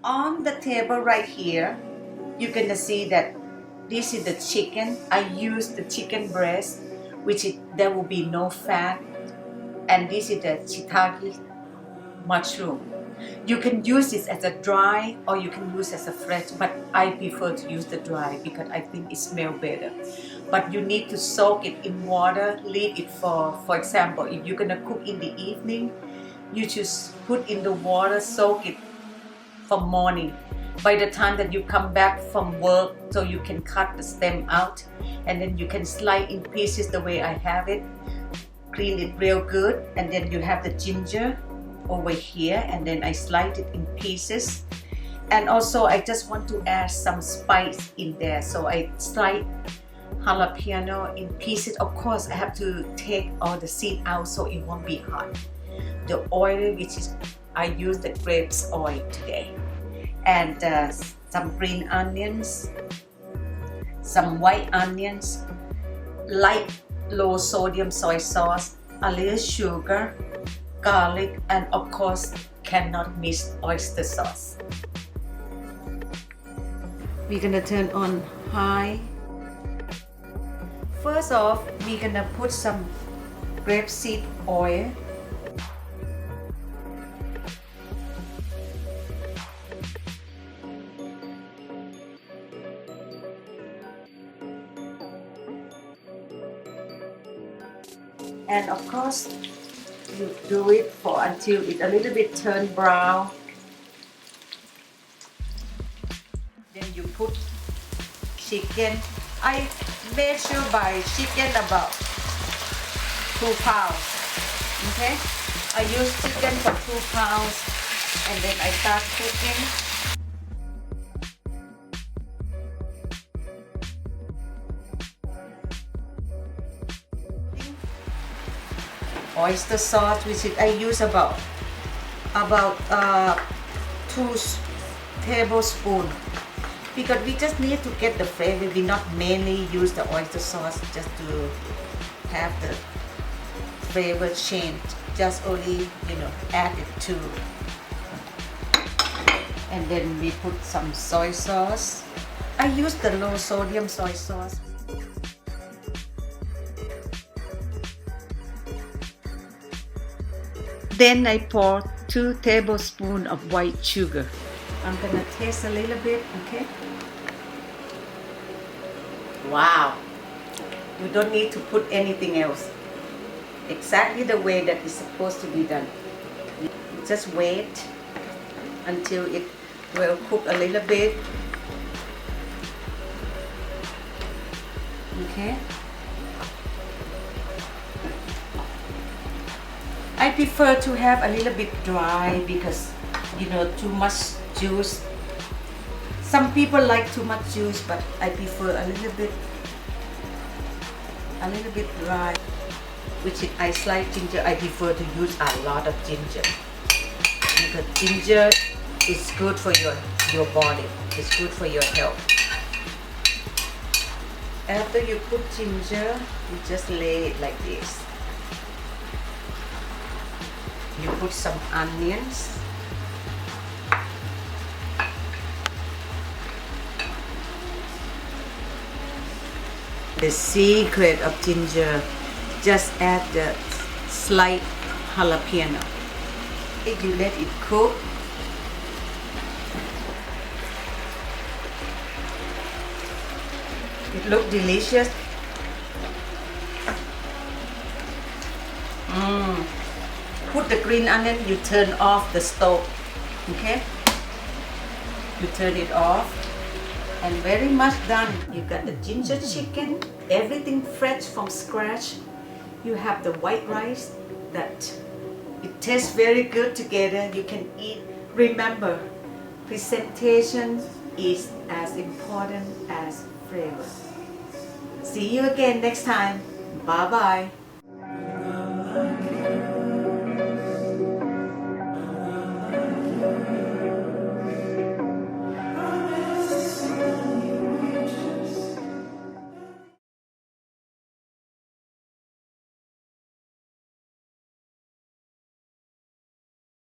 On the table right here, you're gonna see that this is the chicken. I use the chicken breast, there will be no fat, and this is the shiitake mushroom. You can use this as a dry or you can use as a fresh, but I prefer to use the dry because I think it smells better. But you need to soak it in water, leave it for example, if you're gonna cook in the evening, you just put in the water, soak it from morning. By the time that you come back from work, so you can cut the stem out and then you can slice in pieces the way I have it, clean it real good, and then you have the ginger over here, and then I slice it in pieces. And also I just want to add some spice in there, so I slice jalapeno in pieces. Of course I have to take all the seed out so it won't be hot. The oil, I use the grapes oil today, and some green onions, some white onions, light low sodium soy sauce, a little sugar, garlic, and of course cannot miss oyster sauce. We're gonna turn on high. First off, we're gonna put some grapeseed oil. And of course, you do it until it a little bit turn brown. Then you put chicken. I measure by chicken about 2 pounds. Okay, I use chicken for 2 pounds, and then I start cooking. Oyster sauce, I use about 2 tablespoons, because we just need to get the flavor. We not mainly use the oyster sauce just to have the flavor change, just only add it to. And then we put some soy sauce. I use the low sodium soy sauce. Then I pour 2 tablespoons of white sugar. I'm gonna taste a little bit, okay? Wow! You don't need to put anything else. Exactly the way that it's supposed to be done. Just wait until it will cook a little bit. Okay? I prefer to have a little bit dry because too much juice. Some people like too much juice, but I prefer a little bit dry. I slice ginger. I prefer to use a lot of ginger because ginger is good for your body. It's good for your health. After you put ginger, you just lay it like this. You put some onions. The secret of ginger, just add the sliced jalapeno. If you let it cook, it looks delicious. Put the green onion, you turn off the stove, okay? You turn it off, and very much done. You got the ginger chicken, everything fresh from scratch. You have the white rice that it tastes very good together. You can eat. Remember, presentation is as important as flavor. See you again next time. Bye bye.